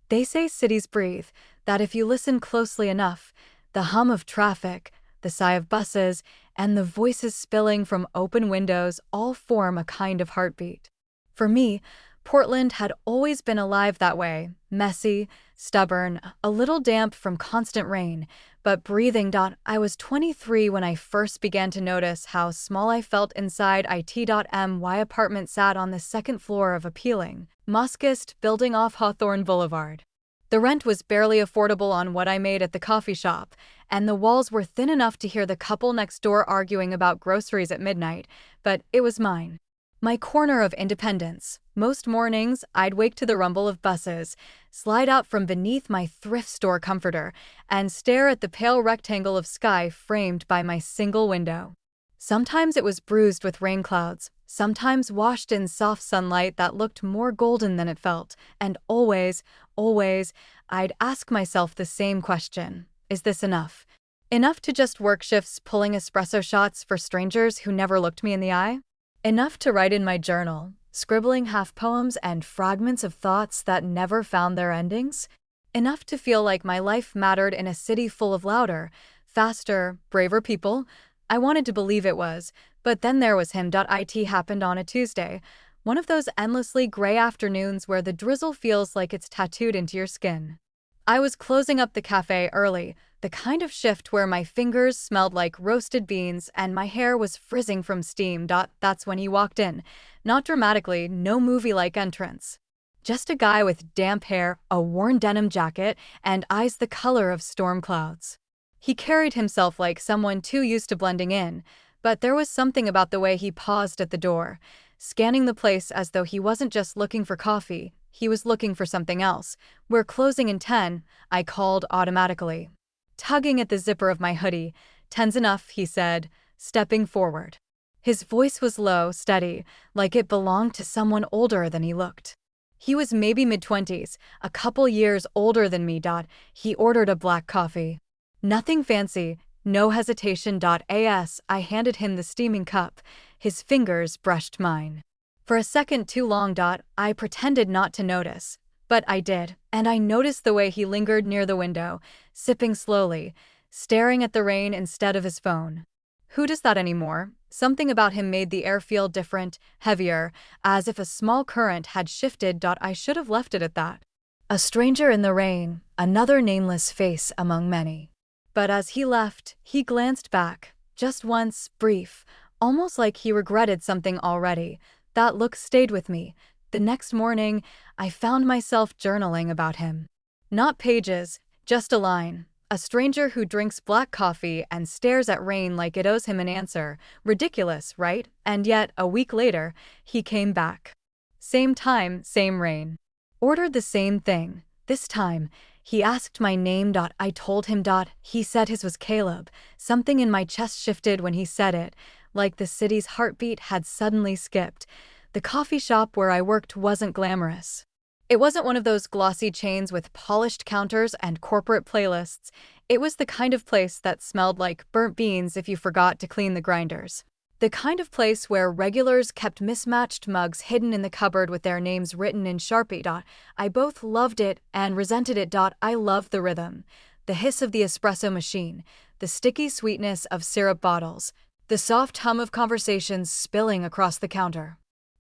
They say cities breathe, that if you listen closely enough, the hum of traffic, the sigh of buses, and the voices spilling from open windows all form a kind of heartbeat. For me, Portland had always been alive that way, messy, stubborn, a little damp from constant rain, but breathing. I was 23 when I first began to notice how small I felt inside my apartment sat on the second floor of appealing, mosquist building off Hawthorne Boulevard. The rent was barely affordable on what I made at the coffee shop, and the walls were thin enough to hear the couple next door arguing about groceries at midnight, but it was mine. My corner of independence. Most mornings, I'd wake to the rumble of buses, slide out from beneath my thrift store comforter, and stare at the pale rectangle of sky framed by my single window. Sometimes it was bruised with rain clouds, sometimes washed in soft sunlight that looked more golden than it felt, and always, I'd ask myself the same question: is this enough? Enough to just work shifts pulling espresso shots for strangers who never looked me in the eye? Enough to write in my journal, scribbling half poems and fragments of thoughts that never found their endings? Enough to feel like my life mattered in a city full of louder, faster, braver people? I wanted to believe it was, but then there was him. It happened on a Tuesday, one of those endlessly gray afternoons where the drizzle feels like it's tattooed into your skin. I was closing up the cafe early, the kind of shift where my fingers smelled like roasted beans and my hair was frizzing from steam. That's when he walked in. Not dramatically, no movie-like entrance. Just a guy with damp hair, a worn denim jacket, and eyes the color of storm clouds. He carried himself like someone too used to blending in, but there was something about the way he paused at the door, scanning the place as though he wasn't just looking for coffee, he was looking for something else. "We're closing in 10, I called automatically. Tugging at the zipper of my hoodie. "10's enough," he said, stepping forward. His voice was low, steady, like it belonged to someone older than he looked. He was maybe mid-20s, a couple years older than me. He ordered a black coffee. Nothing fancy, no hesitation. I handed him the steaming cup. His fingers brushed mine. For a second too long. I pretended not to notice. But I did, and I noticed the way he lingered near the window, sipping slowly, staring at the rain instead of his phone. Who does that anymore? Something about him made the air feel different, heavier, as if a small current had shifted. I should have left it at that. A stranger in the rain, another nameless face among many. But as he left, he glanced back, just once, brief, almost like he regretted something already. That look stayed with me. The next morning, I found myself journaling about him. Not pages, just a line. A stranger who drinks black coffee and stares at rain like it owes him an answer. Ridiculous, right? And yet, a week later, he came back. Same time, same rain. Ordered the same thing. This time, he asked my name. I told him. He said his was Caleb. Something in my chest shifted when he said it, like the city's heartbeat had suddenly skipped. The coffee shop where I worked wasn't glamorous. It wasn't one of those glossy chains with polished counters and corporate playlists. It was the kind of place that smelled like burnt beans if you forgot to clean the grinders. The kind of place where regulars kept mismatched mugs hidden in the cupboard with their names written in Sharpie. I both loved it and resented it. I loved the rhythm, the hiss of the espresso machine, the sticky sweetness of syrup bottles, the soft hum of conversations spilling across the counter.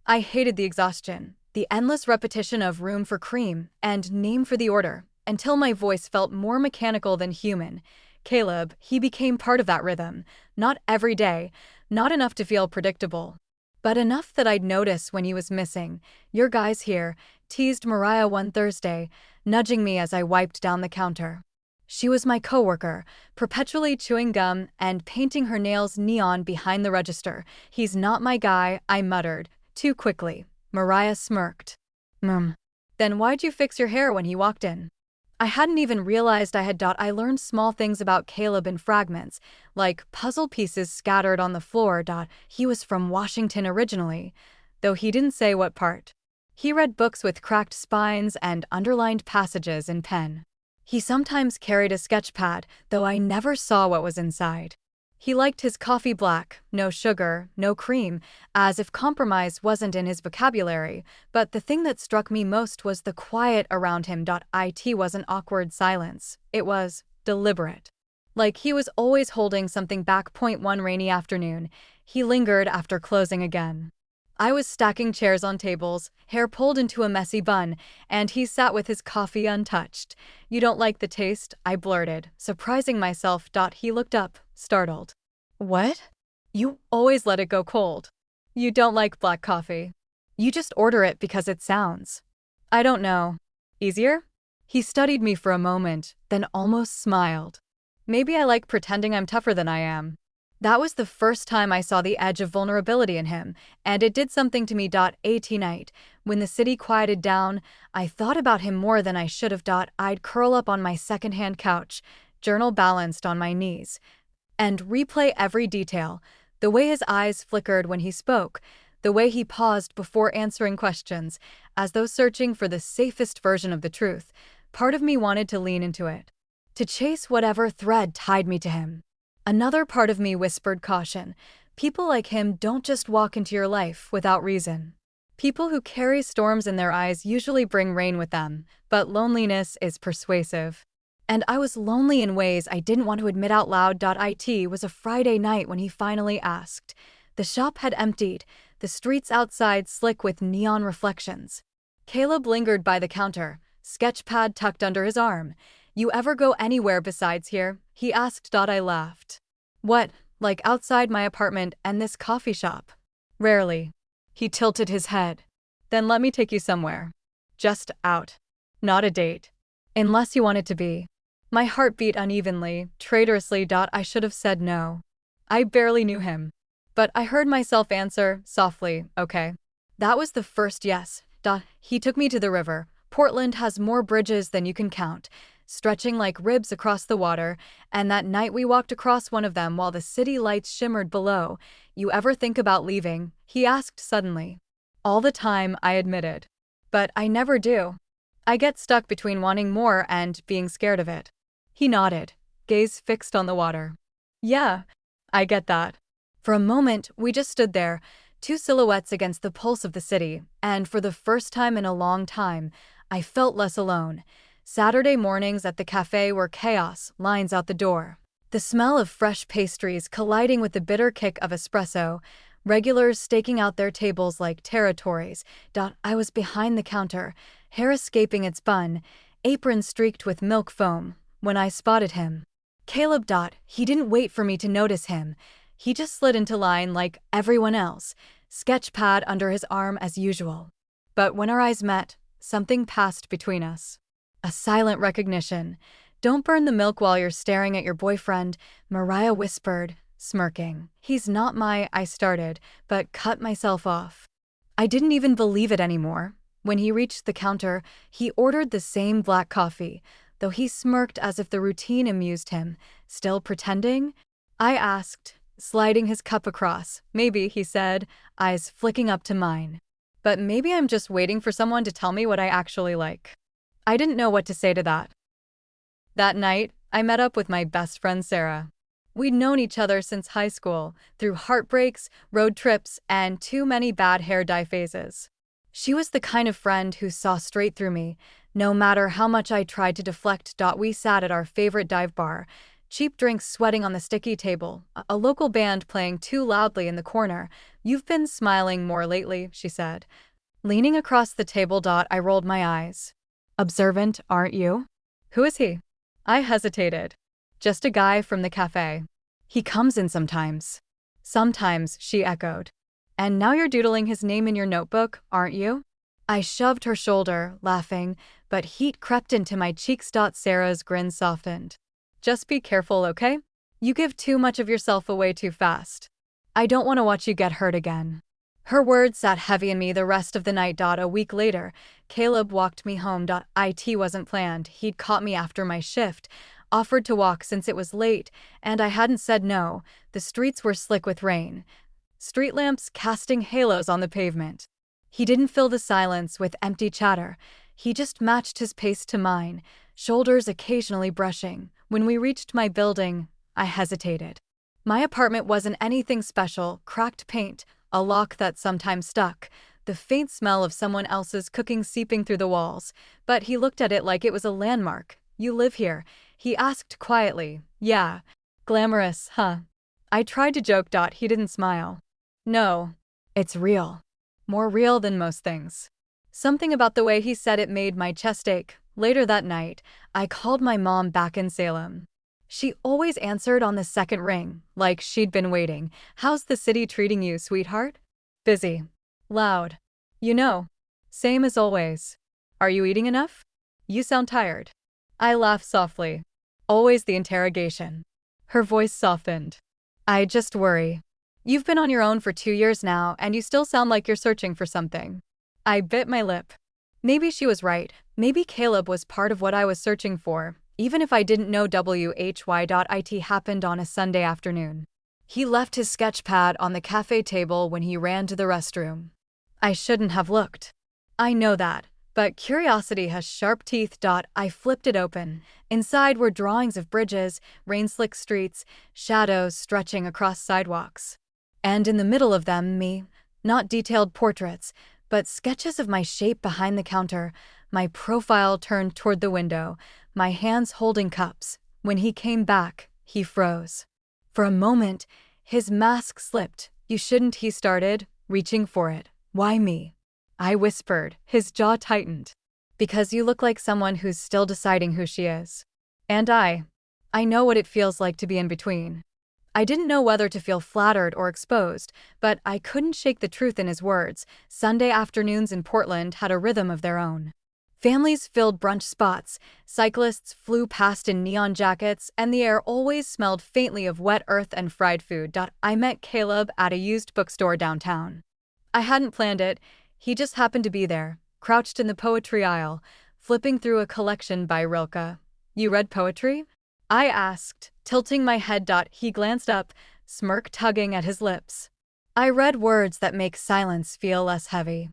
I hated the exhaustion, the endless repetition of room for cream and name for the order, until my voice felt more mechanical than human. Caleb, he became part of that rhythm, not every day, not enough to feel predictable, but enough that I'd notice when he was missing. "Your guy's here," teased Mariah one Thursday, nudging me as I wiped down the counter. She was my coworker, perpetually chewing gum and painting her nails neon behind the register. "He's not my guy," I muttered, too quickly. Mariah smirked. Then why'd you fix your hair when he walked in?" I hadn't even realized I had. I learned small things about Caleb in fragments, like puzzle pieces scattered on the floor. He was from Washington originally, though he didn't say what part. He read books with cracked spines and underlined passages in pen. He sometimes carried a sketch pad, though I never saw what was inside. He liked his coffee black, no sugar, no cream, as if compromise wasn't in his vocabulary, but the thing that struck me most was the quiet around him. It wasn't awkward silence, it was deliberate. Like he was always holding something back. One rainy afternoon, he lingered after closing again. I was stacking chairs on tables, hair pulled into a messy bun, and he sat with his coffee untouched. "You don't like the taste?" I blurted, surprising myself. He looked up, startled. "What? You always let it go cold. You don't like black coffee. You just order it because it sounds, I don't know, easier?" He studied me for a moment, then almost smiled. "Maybe I like pretending I'm tougher than I am." That was the first time I saw the edge of vulnerability in him, and it did something to me. At night, when the city quieted down, I thought about him more than I should have. I'd curl up on my secondhand couch, journal balanced on my knees, and replay every detail: the way his eyes flickered when he spoke, the way he paused before answering questions, as though searching for the safest version of the truth. Part of me wanted to lean into it, to chase whatever thread tied me to him. Another part of me whispered caution. People like him don't just walk into your life without reason. People who carry storms in their eyes usually bring rain with them, but loneliness is persuasive. And I was lonely in ways I didn't want to admit out loud. It was a Friday night when he finally asked. The shop had emptied, the streets outside slick with neon reflections. Caleb lingered by the counter, sketchpad tucked under his arm. "You ever go anywhere besides here?" he asked. I laughed. "What, like outside my apartment and this coffee shop?" "Rarely." He tilted his head. "Then let me take you somewhere. Just out. Not a date. Unless you want it to be." My heart beat unevenly, traitorously. I should have said no. I barely knew him. But I heard myself answer, softly, "Okay." That was the first yes. He took me to the river. Portland has more bridges than you can count, stretching like ribs across the water, and that night we walked across one of them while the city lights shimmered below. "You ever think about leaving?" he asked suddenly. "All the time," I admitted. "But I never do. I get stuck between wanting more and being scared of it." He nodded, gaze fixed on the water. "Yeah, I get that." For a moment, we just stood there, two silhouettes against the pulse of the city, and for the first time in a long time, I felt less alone. Saturday mornings at the cafe were chaos, lines out the door. The smell of fresh pastries colliding with the bitter kick of espresso, regulars staking out their tables like territories. I was behind the counter, hair escaping its bun, apron streaked with milk foam, when I spotted him. Caleb. He didn't wait for me to notice him. He just slid into line like everyone else, sketchpad under his arm as usual. But when our eyes met, something passed between us. A silent recognition. "Don't burn the milk while you're staring at your boyfriend," Mariah whispered, smirking. "He's not my—" I started, but cut myself off. I didn't even believe it anymore. When he reached the counter, he ordered the same black coffee, though he smirked as if the routine amused him. "Still pretending?" I asked, sliding his cup across. "Maybe," he said, eyes flicking up to mine. "But maybe I'm just waiting for someone to tell me what I actually like." I didn't know what to say to that. That night, I met up with my best friend Sarah. We'd known each other since high school, through heartbreaks, road trips, and too many bad hair dye phases. She was the kind of friend who saw straight through me, no matter how much I tried to deflect. We sat at our favorite dive bar, cheap drinks sweating on the sticky table, a local band playing too loudly in the corner. "You've been smiling more lately," she said. Leaning across the table. I rolled my eyes. "Observant, aren't you?" "Who is he?" I hesitated. "Just a guy from the cafe. He comes in sometimes." "Sometimes," she echoed. "And now you're doodling his name in your notebook, aren't you?" I shoved her shoulder, laughing, but heat crept into my cheeks. Sarah's grin softened. "Just be careful, okay? You give too much of yourself away too fast. I don't want to watch you get hurt again." Her words sat heavy in me the rest of the night. A week later, Caleb walked me home. It wasn't planned. He'd caught me after my shift, offered to walk since it was late, and I hadn't said no. The streets were slick with rain, street lamps casting halos on the pavement. He didn't fill the silence with empty chatter. He just matched his pace to mine, shoulders occasionally brushing. When we reached my building, I hesitated. My apartment wasn't anything special: cracked paint, a lock that sometimes stuck, the faint smell of someone else's cooking seeping through the walls. But he looked at it like it was a landmark. "You live here?" he asked quietly. "Yeah." "Glamorous, huh?" I tried to joke. He didn't smile. "No. It's real. More real than most things." Something about the way he said it made my chest ache. Later that night, I called my mom back in Salem. She always answered on the second ring, like she'd been waiting. "How's the city treating you, sweetheart?" "Busy." "Loud." "You know." "Same as always." "Are you eating enough?" "You sound tired." I laughed softly. Always the interrogation. Her voice softened. "I just worry. You've been on your own for 2 years now, and you still sound like you're searching for something." I bit my lip. Maybe she was right. Maybe Caleb was part of what I was searching for, even if I didn't know. It happened on a Sunday afternoon. He left his sketch pad on the cafe table when he ran to the restroom. I shouldn't have looked. I know that, but curiosity has sharp teeth. I flipped it open. Inside were drawings of bridges, rain-slick streets, shadows stretching across sidewalks. And in the middle of them, me. Not detailed portraits, but sketches of my shape behind the counter, my profile turned toward the window, my hands holding cups. When he came back, he froze. For a moment, his mask slipped. "You shouldn't," he started, reaching for it. "Why me?" I whispered. His jaw tightened. "Because you look like someone who's still deciding who she is. And I know what it feels like to be in between." I didn't know whether to feel flattered or exposed, but I couldn't shake the truth in his words. Sunday afternoons in Portland had a rhythm of their own. Families filled brunch spots, cyclists flew past in neon jackets, and the air always smelled faintly of wet earth and fried food. I met Caleb at a used bookstore downtown. I hadn't planned it. He just happened to be there, crouched in the poetry aisle, flipping through a collection by Rilke. "You read poetry?" I asked, tilting my head. He glanced up, smirk tugging at his lips. "I read words that make silence feel less heavy."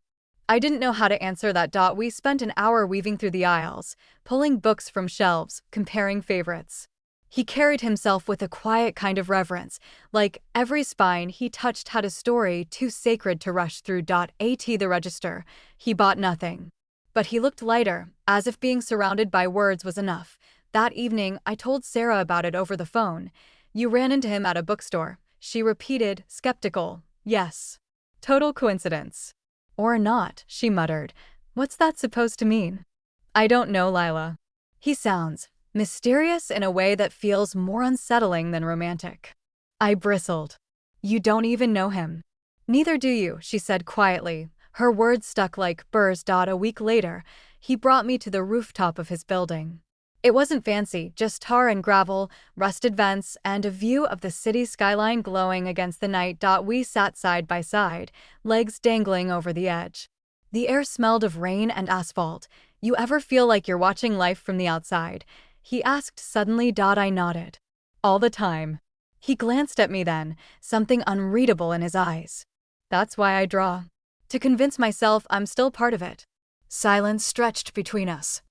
I didn't know how to answer that. We spent an hour weaving through the aisles, pulling books from shelves, comparing favorites. He carried himself with a quiet kind of reverence, like every spine he touched had a story too sacred to rush through. At the register, he bought nothing. But he looked lighter, as if being surrounded by words was enough. That evening, I told Sarah about it over the phone. "You ran into him at a bookstore," she repeated, skeptical. "Yes. Total coincidence." "Or not," she muttered. "What's that supposed to mean?" "I don't know, Lila. He sounds mysterious in a way that feels more unsettling than romantic." I bristled. "You don't even know him." "Neither do you," she said quietly. Her words stuck like burrs. A week later, he brought me to the rooftop of his building. It wasn't fancy, just tar and gravel, rusted vents, and a view of the city skyline glowing against the night. We sat side by side, legs dangling over the edge. The air smelled of rain and asphalt. "You ever feel like you're watching life from the outside?" he asked suddenly. I nodded. "All the time." He glanced at me then, something unreadable in his eyes. "That's why I draw. To convince myself I'm still part of it." Silence stretched between us.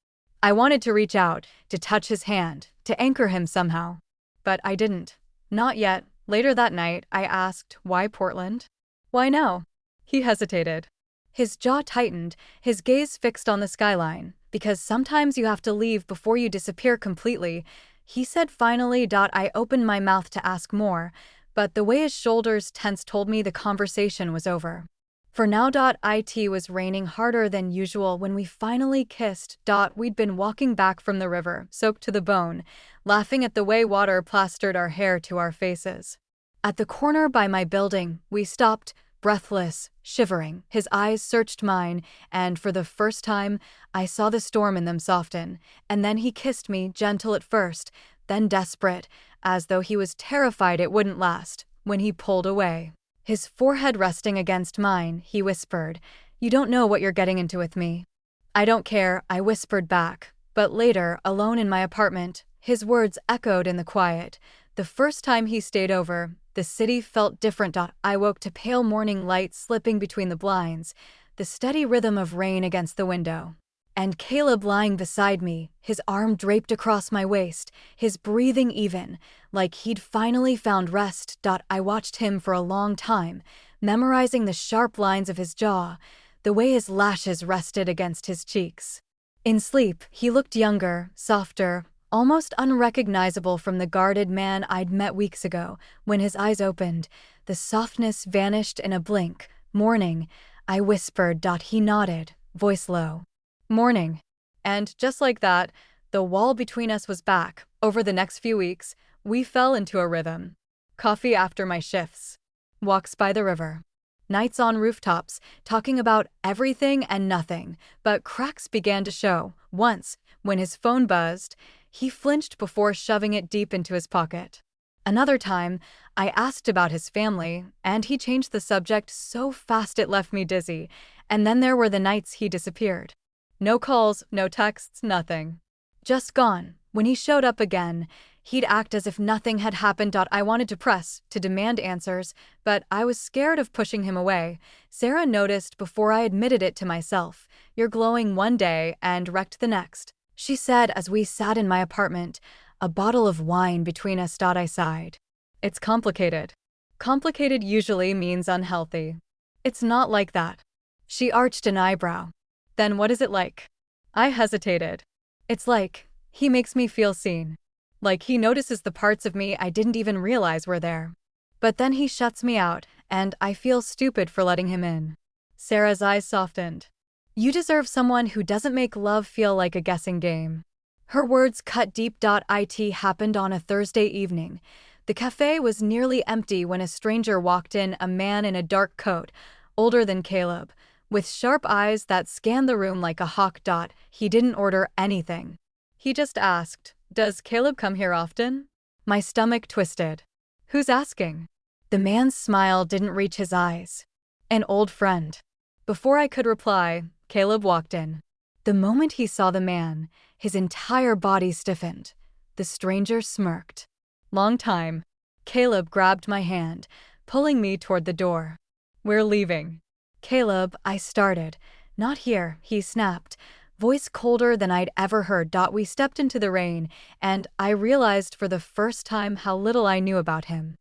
I wanted to reach out, to touch his hand, to anchor him somehow. But I didn't. Not yet. Later that night, I asked, "Why Portland?" "Why now?" He hesitated. His jaw tightened, his gaze fixed on the skyline. "Because sometimes you have to leave before you disappear completely," he said finally. I opened my mouth to ask more, but the way his shoulders tensed told me the conversation was over. For now. It was raining harder than usual when we finally kissed. We'd been walking back from the river, soaked to the bone, laughing at the way water plastered our hair to our faces. At the corner by my building, we stopped, breathless, shivering. His eyes searched mine, and for the first time, I saw the storm in them soften. And then he kissed me, gentle at first, then desperate, as though he was terrified it wouldn't last. When he pulled away, his forehead resting against mine, he whispered, "You don't know what you're getting into with me." "I don't care," I whispered back. But later, alone in my apartment, his words echoed in the quiet. The first time he stayed over, the city felt different. I woke to pale morning light slipping between the blinds, the steady rhythm of rain against the window. And Caleb lying beside me, his arm draped across my waist, his breathing even, like he'd finally found rest. I watched him for a long time, memorizing the sharp lines of his jaw, the way his lashes rested against his cheeks. In sleep, he looked younger, softer, almost unrecognizable from the guarded man I'd met weeks ago. When his eyes opened, the softness vanished in a blink. "Morning," I whispered. He nodded, voice low. "Morning." And just like that, the wall between us was back. Over the next few weeks, we fell into a rhythm. Coffee after my shifts, walks by the river, nights on rooftops, talking about everything and nothing. But cracks began to show. Once, when his phone buzzed, he flinched before shoving it deep into his pocket. Another time, I asked about his family, and he changed the subject so fast it left me dizzy. And then there were the nights he disappeared. No calls, no texts, nothing. Just gone. When he showed up again, he'd act as if nothing had happened. I wanted to press, to demand answers, but I was scared of pushing him away. Sarah noticed before I admitted it to myself. "You're glowing one day and wrecked the next," she said as we sat in my apartment, a bottle of wine between us. I sighed. "It's complicated." Complicated usually means unhealthy. It's not like that. She arched an eyebrow. "Then what is it like?" I hesitated. "It's like, he makes me feel seen. Like he notices the parts of me I didn't even realize were there. But then he shuts me out, and I feel stupid for letting him in." Sarah's eyes softened. "You deserve someone who doesn't make love feel like a guessing game." Her words cut deep. It happened on a Thursday evening. The cafe was nearly empty when a stranger walked in, a man in a dark coat, older than Caleb, with sharp eyes that scanned the room like a hawk. He didn't order anything. He just asked, "Does Caleb come here often?" My stomach twisted. "Who's asking?" The man's smile didn't reach his eyes. "An old friend." Before I could reply, Caleb walked in. The moment he saw the man, his entire body stiffened. The stranger smirked. "Long time." Caleb grabbed my hand, pulling me toward the door. "We're leaving." "Caleb," I started. "Not here," he snapped, voice colder than I'd ever heard. We stepped into the rain, and I realized for the first time how little I knew about him.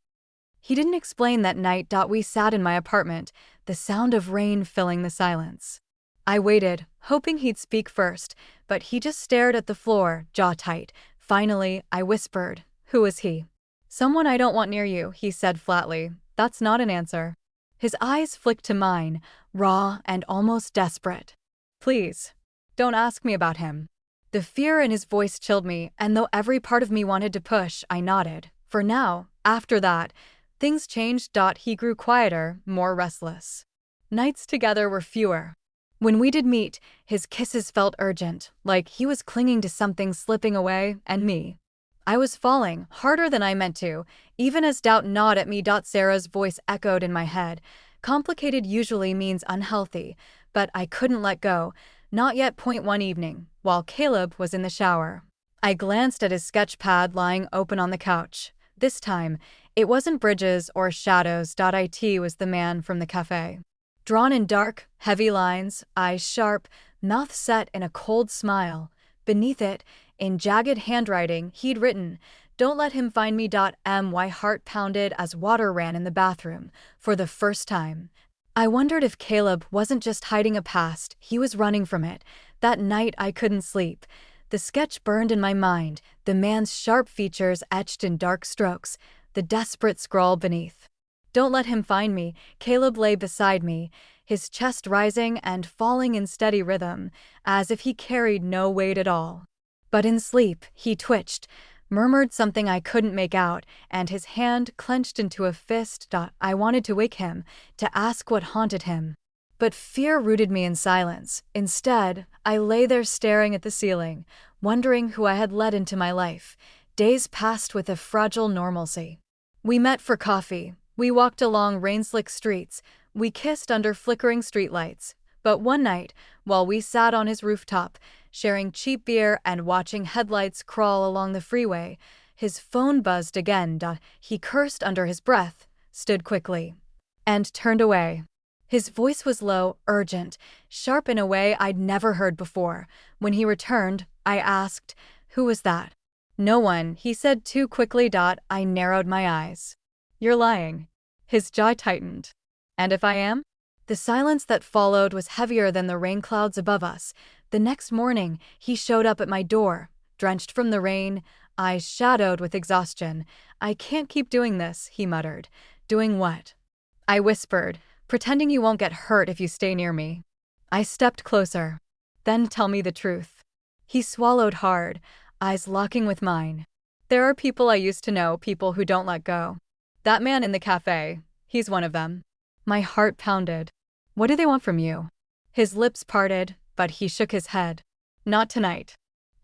He didn't explain that night. We sat in my apartment, the sound of rain filling the silence. I waited, hoping he'd speak first, but he just stared at the floor, jaw tight. Finally, I whispered, "Who is he?" "Someone I don't want near you," he said flatly. "That's not an answer." His eyes flicked to mine, raw and almost desperate. "Please, don't ask me about him." The fear in his voice chilled me, and though every part of me wanted to push, I nodded. For now, after that, things changed. He grew quieter, more restless. Nights together were fewer. When we did meet, his kisses felt urgent, like he was clinging to something slipping away, and me. I was falling, harder than I meant to, even as doubt gnawed at me. Sarah's voice echoed in my head. Complicated usually means unhealthy, but I couldn't let go. Not yet. One evening, while Caleb was in the shower, I glanced at his sketch pad lying open on the couch. This time, it wasn't bridges or shadows. It was the man from the cafe. Drawn in dark, heavy lines, eyes sharp, mouth set in a cold smile. Beneath it, in jagged handwriting, he'd written, "Don't let him find me." My heart pounded as water ran in the bathroom. For the first time, I wondered if Caleb wasn't just hiding a past, he was running from it. That night I couldn't sleep. The sketch burned in my mind, the man's sharp features etched in dark strokes, the desperate scrawl beneath. "Don't let him find me." Caleb lay beside me, his chest rising and falling in steady rhythm, as if he carried no weight at all. But in sleep, he twitched, murmured something I couldn't make out, and his hand clenched into a fist. I wanted to wake him, to ask what haunted him. But fear rooted me in silence. Instead, I lay there staring at the ceiling, wondering who I had let into my life. Days passed with a fragile normalcy. We met for coffee. We walked along rain-slick streets. We kissed under flickering streetlights. But one night, while we sat on his rooftop, sharing cheap beer and watching headlights crawl along the freeway, his phone buzzed again. He cursed under his breath, stood quickly, and turned away. His voice was low, urgent, sharp in a way I'd never heard before. When he returned, I asked, "Who was that?" "No one," he said too quickly. I narrowed my eyes. "You're lying." His jaw tightened. "And if I am?" The silence that followed was heavier than the rain clouds above us. The next morning, he showed up at my door, drenched from the rain, eyes shadowed with exhaustion. "I can't keep doing this," he muttered. "Doing what?" I whispered, "Pretending you won't get hurt if you stay near me." I stepped closer. "Then tell me the truth." He swallowed hard, eyes locking with mine. "There are people I used to know, people who don't let go. That man in the cafe, he's one of them." My heart pounded. "What do they want from you?" His lips parted, but he shook his head. "Not tonight."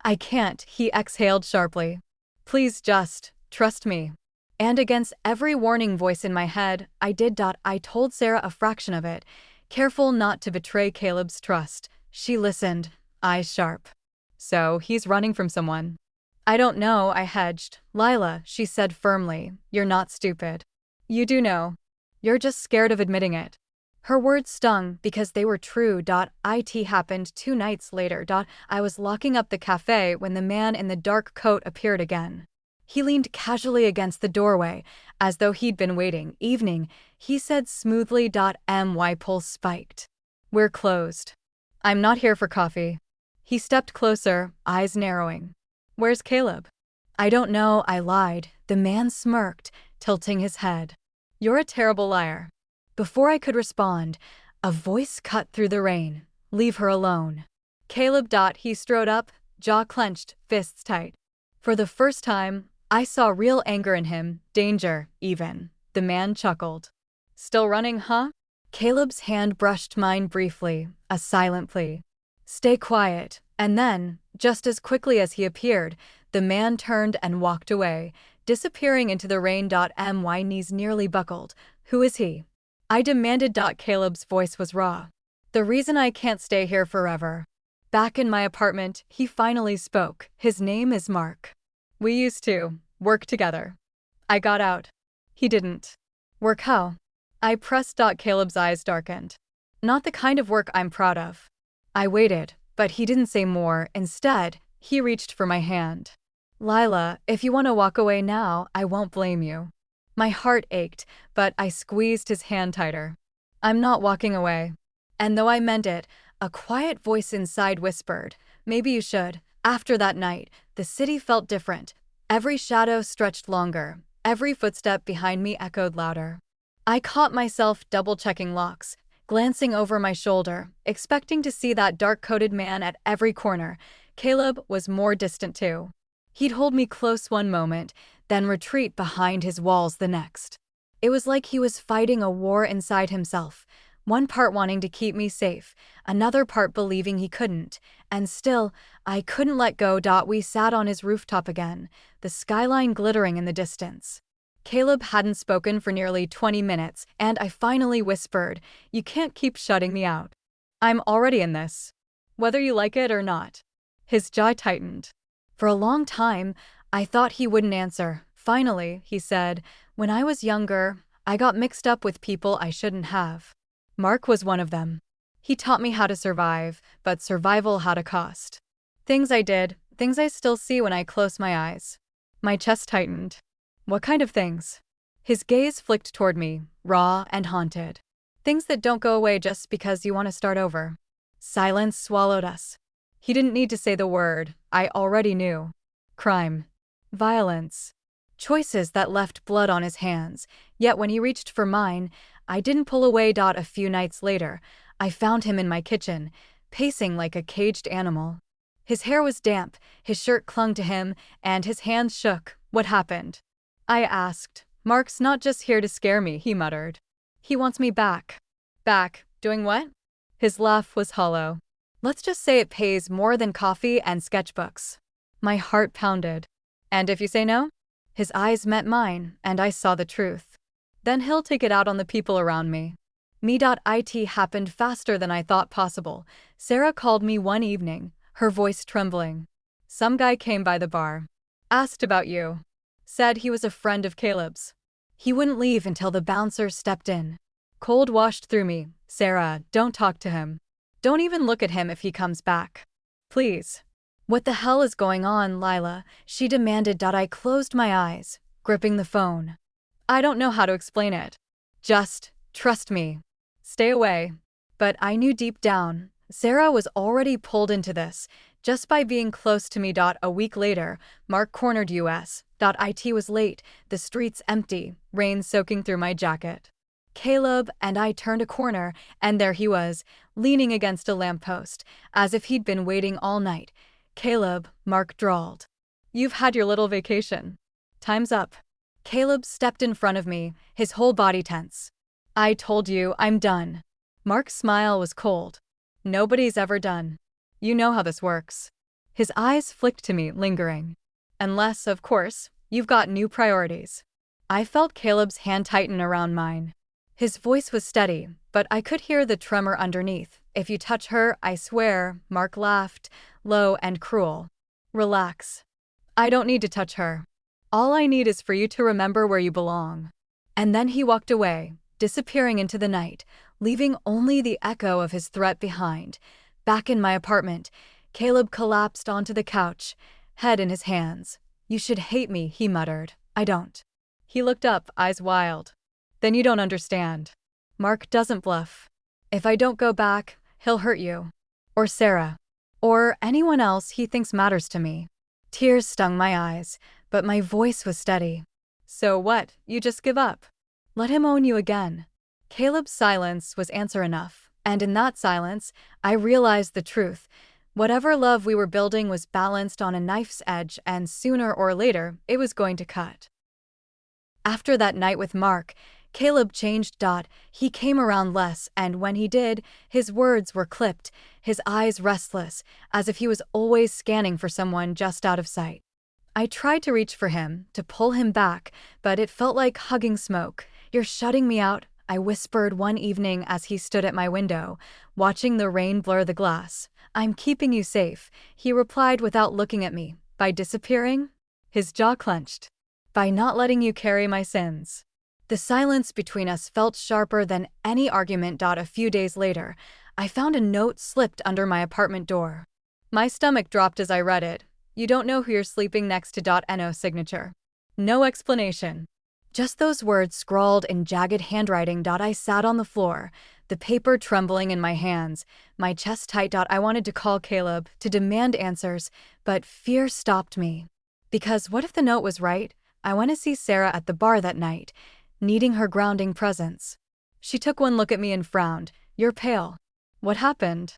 "I can't," he exhaled sharply. "Please just trust me." And against every warning voice in my head, I did. I told Sarah a fraction of it, careful not to betray Caleb's trust. She listened, eyes sharp. "So, he's running from someone." "I don't know," I hedged. "Lila," she said firmly, "you're not stupid. You do know. You're just scared of admitting it." Her words stung because they were true. It happened 2 nights later. I was locking up the cafe when the man in the dark coat appeared again. He leaned casually against the doorway, as though he'd been waiting. "Evening," he said smoothly. My pulse spiked. "We're closed." "I'm not here for coffee." He stepped closer, eyes narrowing. "Where's Caleb?" "I don't know," I lied. The man smirked, tilting his head. "You're a terrible liar." Before I could respond, a voice cut through the rain. "Leave her alone." "Caleb." He strode up, jaw clenched, fists tight. For the first time, I saw real anger in him, danger, even. The man chuckled. "Still running, huh?" Caleb's hand brushed mine briefly, a silent plea. "Stay quiet." And then, just as quickly as he appeared, the man turned and walked away, disappearing into the rain. My knees nearly buckled. "Who is he?" I demanded. Caleb's voice was raw. "The reason I can't stay here forever." Back in my apartment, he finally spoke. "His name is Mark. We used to work together." I got out. "He didn't." "Work how?" I pressed. Caleb's eyes darkened. "Not the kind of work I'm proud of." I waited, but he didn't say more. Instead, he reached for my hand. "Lila, if you want to walk away now, I won't blame you." My heart ached, but I squeezed his hand tighter. "I'm not walking away." And though I meant it, a quiet voice inside whispered, "Maybe you should." After that night, the city felt different. Every shadow stretched longer. Every footstep behind me echoed louder. I caught myself double-checking locks, glancing over my shoulder, expecting to see that dark-coated man at every corner. Caleb was more distant too. He'd hold me close one moment, then retreat behind his walls the next. It was like he was fighting a war inside himself, one part wanting to keep me safe, another part believing he couldn't, and still, I couldn't let go. We sat on his rooftop again, the skyline glittering in the distance. Caleb hadn't spoken for nearly 20 minutes, and I finally whispered, "You can't keep shutting me out. I'm already in this. Whether you like it or not." His jaw tightened. For a long time, I thought he wouldn't answer. Finally, he said, "When I was younger, I got mixed up with people I shouldn't have. Mark was one of them. He taught me how to survive, but survival had a cost. Things I did, things I still see when I close my eyes." My chest tightened. "What kind of things?" His gaze flicked toward me, raw and haunted. "Things that don't go away just because you want to start over." Silence swallowed us. He didn't need to say the word. I already knew. Crime. Violence. Choices that left blood on his hands. Yet when he reached for mine, I didn't pull away. A few nights later, I found him in my kitchen, pacing like a caged animal. His hair was damp, his shirt clung to him, and his hands shook. "What happened?" I asked. "Mark's not just here to scare me," he muttered. "He wants me back." "Back? Doing what?" His laugh was hollow. "Let's just say it pays more than coffee and sketchbooks." My heart pounded. "And if you say no?" His eyes met mine, and I saw the truth. "Then he'll take it out on the people around me." It happened faster than I thought possible. Sarah called me one evening, her voice trembling. "Some guy came by the bar. Asked about you. Said he was a friend of Caleb's. He wouldn't leave until the bouncer stepped in." Cold washed through me. Sarah, don't talk to him. Don't even look at him if he comes back. Please. What the hell is going on, Lila? She demanded. I closed my eyes, gripping the phone. I don't know how to explain it. Just trust me. Stay away. But I knew deep down, Sarah was already pulled into this, just by being close to me. A week later, Mark cornered us. It was late, the streets empty, rain soaking through my jacket. Caleb and I turned a corner, and there he was, leaning against a lamppost, as if he'd been waiting all night. Caleb, Mark drawled. You've had your little vacation. Time's up. Caleb stepped in front of me, his whole body tense. I told you, I'm done. Mark's smile was cold. Nobody's ever done. You know how this works. His eyes flicked to me, lingering. Unless, of course, you've got new priorities. I felt Caleb's hand tighten around mine. His voice was steady, but I could hear the tremor underneath. If you touch her, I swear, Mark laughed, low and cruel. Relax. I don't need to touch her. All I need is for you to remember where you belong. And then he walked away, disappearing into the night, leaving only the echo of his threat behind. Back in my apartment, Caleb collapsed onto the couch, head in his hands. You should hate me, he muttered. I don't. He looked up, eyes wild. Then you don't understand. Mark doesn't bluff. If I don't go back, he'll hurt you. Or Sarah. Or anyone else he thinks matters to me. Tears stung my eyes, but my voice was steady. So what, you just give up? Let him own you again. Caleb's silence was answer enough, and in that silence, I realized the truth. Whatever love we were building was balanced on a knife's edge, and sooner or later, it was going to cut. After that night with Mark, Caleb changed. He came around less, and when he did, his words were clipped, his eyes restless, as if he was always scanning for someone just out of sight. I tried to reach for him, to pull him back, but it felt like hugging smoke. You're shutting me out, I whispered one evening as he stood at my window, watching the rain blur the glass. I'm keeping you safe, he replied without looking at me. By disappearing? His jaw clenched. By not letting you carry my sins. The silence between us felt sharper than any argument. A few days later, I found a note slipped under my apartment door. My stomach dropped as I read it. You don't know who you're sleeping next to. No signature. No explanation. Just those words scrawled in jagged handwriting. I sat on the floor, the paper trembling in my hands, my chest tight. I wanted to call Caleb, to demand answers, but fear stopped me. Because what if the note was right? I went to see Sarah at the bar that night, needing her grounding presence. She took one look at me and frowned. You're pale. What happened?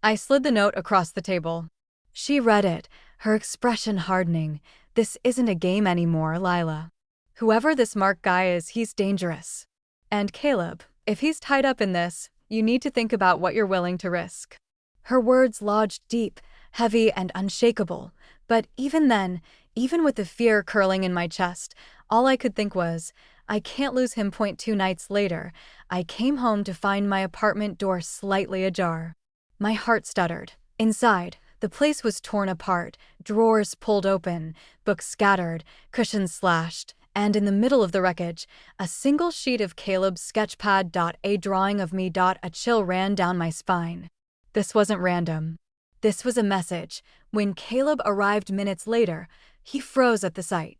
I slid the note across the table. She read it, her expression hardening. This isn't a game anymore, Lila. Whoever this Mark guy is, he's dangerous. And Caleb, if he's tied up in this, you need to think about what you're willing to risk. Her words lodged deep, heavy and unshakable, but even then, even with the fear curling in my chest, all I could think was, I can't lose him. 2 nights later, I came home to find my apartment door slightly ajar. My heart stuttered. Inside, the place was torn apart, drawers pulled open, books scattered, cushions slashed, and in the middle of the wreckage, a single sheet of Caleb's sketchpad. A drawing of me. A chill ran down my spine. This wasn't random. This was a message. When Caleb arrived minutes later, he froze at the sight.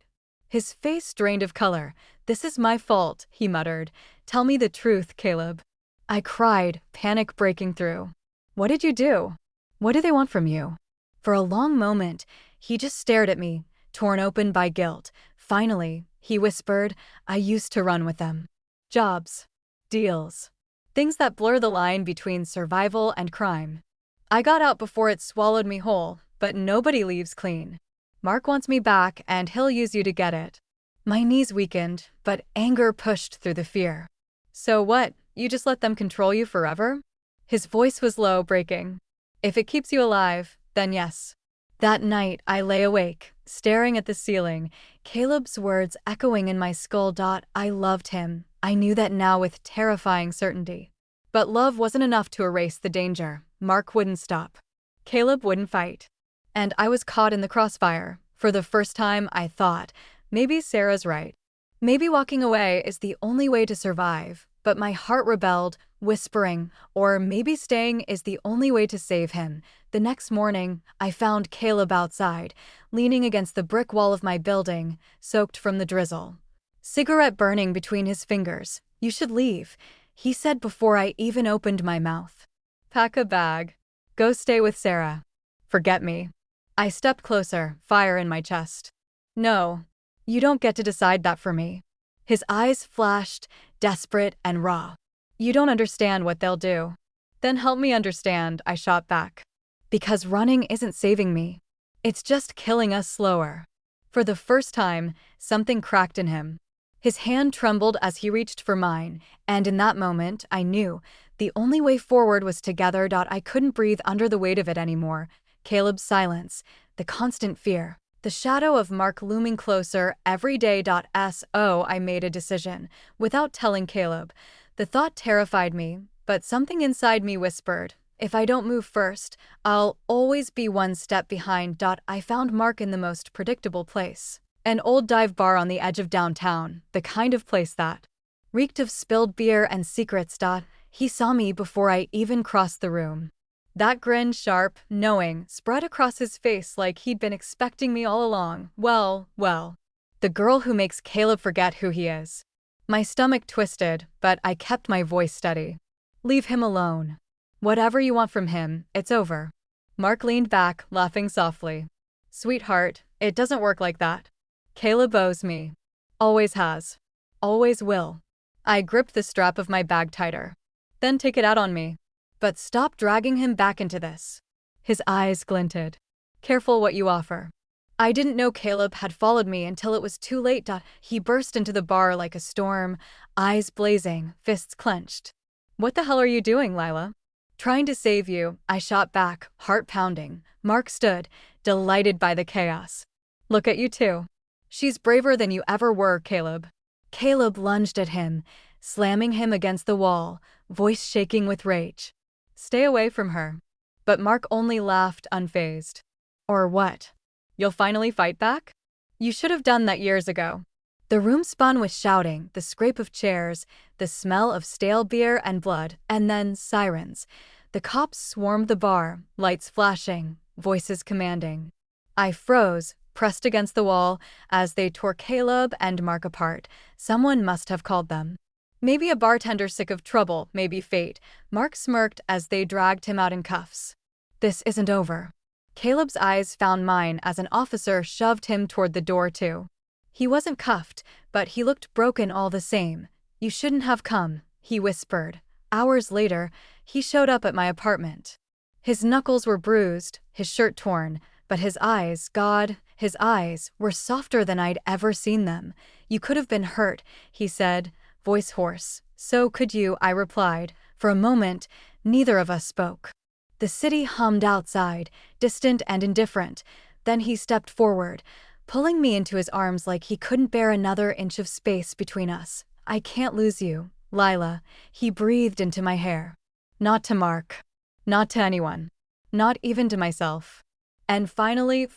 His face drained of color. This is my fault, he muttered. Tell me the truth, Caleb. I cried, panic breaking through. What did you do? What do they want from you? For a long moment, he just stared at me, torn open by guilt. Finally, he whispered, I used to run with them. Jobs. Deals. Things that blur the line between survival and crime. I got out before it swallowed me whole, but nobody leaves clean. Mark wants me back, and he'll use you to get it. My knees weakened, but anger pushed through the fear. So what, you just let them control you forever? His voice was low, breaking. If it keeps you alive, then yes. That night, I lay awake, staring at the ceiling, Caleb's words echoing in my skull. I loved him. I knew that now with terrifying certainty. But love wasn't enough to erase the danger. Mark wouldn't stop. Caleb wouldn't fight. And I was caught in the crossfire. For the first time, I thought, maybe Sarah's right. Maybe walking away is the only way to survive. But my heart rebelled, whispering, or maybe staying is the only way to save him. The next morning, I found Caleb outside, leaning against the brick wall of my building, soaked from the drizzle. Cigarette burning between his fingers. "You should leave," he said before I even opened my mouth. "Pack a bag. Go stay with Sarah. Forget me." I stepped closer, fire in my chest. "No, you don't get to decide that for me." His eyes flashed, desperate and raw. "You don't understand what they'll do." "Then help me understand," I shot back. "Because running isn't saving me. It's just killing us slower." For the first time, something cracked in him. His hand trembled as he reached for mine, and in that moment, I knew the only way forward was together. I couldn't breathe under the weight of it anymore. Caleb's silence, the constant fear, the shadow of Mark looming closer every day. I made a decision, without telling Caleb. The thought terrified me, but something inside me whispered, if I don't move first, I'll always be one step behind. I found Mark in the most predictable place. An old dive bar on the edge of downtown, the kind of place that reeked of spilled beer and secrets. He saw me before I even crossed the room. That grin, sharp, knowing, spread across his face like he'd been expecting me all along. Well, the girl who makes Caleb forget who he is. My stomach twisted, but I kept my voice steady. "Leave him alone. Whatever you want from him, it's over." Mark leaned back, laughing softly. "Sweetheart, it doesn't work like that. Caleb owes me. Always has. Always will." I gripped the strap of my bag tighter. "Then take it out on me. But stop dragging him back into this." His eyes glinted. "Careful what you offer." I didn't know Caleb had followed me until it was too late. He burst into the bar like a storm, eyes blazing, fists clenched. "What the hell are you doing, Lila?" "Trying to save you," I shot back, heart pounding. Mark stood, delighted by the chaos. "Look at you two. She's braver than you ever were, Caleb." Caleb lunged at him, slamming him against the wall, voice shaking with rage. "Stay away from her." But Mark only laughed, unfazed. "Or what? You'll finally fight back? You should have done that years ago." The room spun with shouting, the scrape of chairs, the smell of stale beer and blood, and then sirens. The cops swarmed the bar, lights flashing, voices commanding. I froze, pressed against the wall, as they tore Caleb and Mark apart. Someone must have called them. Maybe a bartender sick of trouble, maybe fate. Mark smirked as they dragged him out in cuffs. "This isn't over." Caleb's eyes found mine as an officer shoved him toward the door too. He wasn't cuffed, but he looked broken all the same. "You shouldn't have come," he whispered. Hours later, he showed up at my apartment. His knuckles were bruised, his shirt torn, but his eyes, God, his eyes, were softer than I'd ever seen them. "You could have been hurt," he said, voice hoarse. "So could you," I replied. For a moment, neither of us spoke. The city hummed outside, distant and indifferent. Then he stepped forward, pulling me into his arms like he couldn't bear another inch of space between us. "I can't lose you, Lila," he breathed into my hair. "Not to Mark. Not to anyone. Not even to myself." And finally,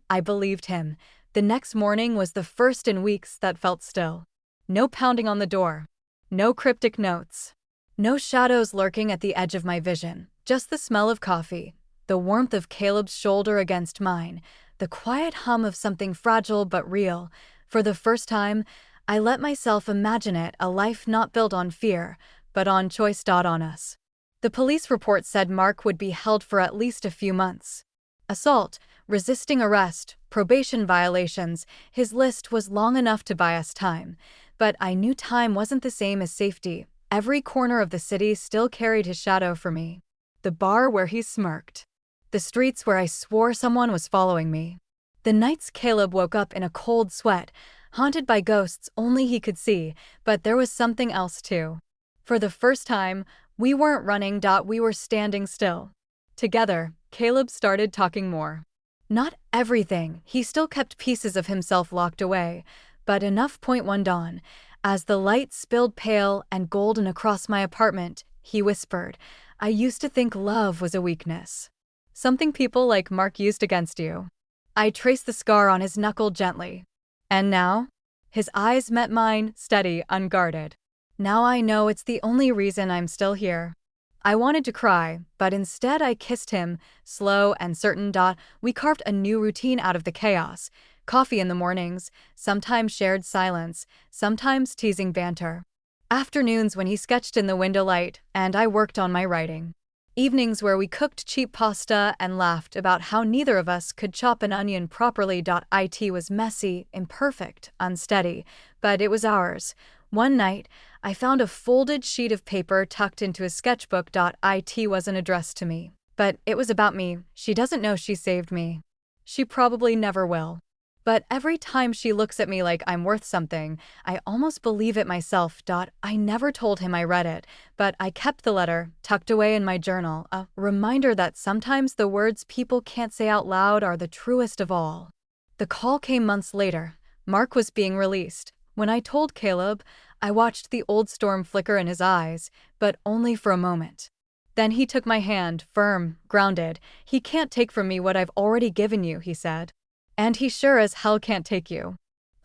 I believed him. The next morning was the first in weeks that felt still. No pounding on the door. No cryptic notes. No shadows lurking at the edge of my vision. Just the smell of coffee, the warmth of Caleb's shoulder against mine, the quiet hum of something fragile but real. For the first time, I let myself imagine it, a life not built on fear, but on choice. On us. The police report said Mark would be held for at least a few months. Assault, resisting arrest, probation violations, his list was long enough to buy us time. But I knew time wasn't the same as safety. Every corner of the city still carried his shadow for me. The bar where he smirked. The streets where I swore someone was following me. The nights Caleb woke up in a cold sweat, haunted by ghosts only he could see, but there was something else too. For the first time, we weren't running. We were standing still. Together, Caleb started talking more. Not everything, he still kept pieces of himself locked away, but enough. One dawn, as the light spilled pale and golden across my apartment, he whispered, "I used to think love was a weakness. Something people like Mark used against you." I traced the scar on his knuckle gently. "And now?" His eyes met mine, steady, unguarded. Now I know it's the only reason I'm still here. I wanted to cry, but instead I kissed him, slow and certain. We carved a new routine out of the chaos. Coffee in the mornings, sometimes shared silence, sometimes teasing banter. Afternoons when he sketched in the window light, and I worked on my writing. Evenings where we cooked cheap pasta and laughed about how neither of us could chop an onion properly. It was messy, imperfect, unsteady, but it was ours. One night, I found a folded sheet of paper tucked into a sketchbook. It wasn't addressed to me, but it was about me. She doesn't know she saved me. She probably never will. But every time she looks at me like I'm worth something, I almost believe it myself. I never told him I read it, but I kept the letter tucked away in my journal, a reminder that sometimes the words people can't say out loud are the truest of all. The call came months later. Mark was being released. When I told Caleb, I watched the old storm flicker in his eyes, but only for a moment. Then he took my hand, firm, grounded. "He can't take from me what I've already given you," he said. "And he sure as hell can't take you."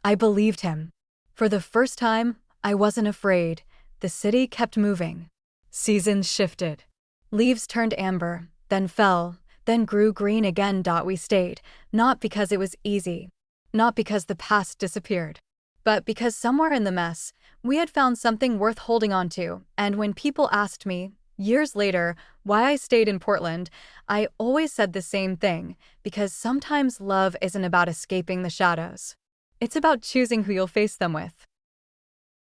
I believed him. For the first time, I wasn't afraid. The city kept moving. Seasons shifted. Leaves turned amber, then fell, then grew green again. We stayed, not because it was easy, not because the past disappeared, but because somewhere in the mess, we had found something worth holding on to. And when people asked me, years later, why I stayed in Portland, I always said the same thing, because sometimes love isn't about escaping the shadows. It's about choosing who you'll face them with.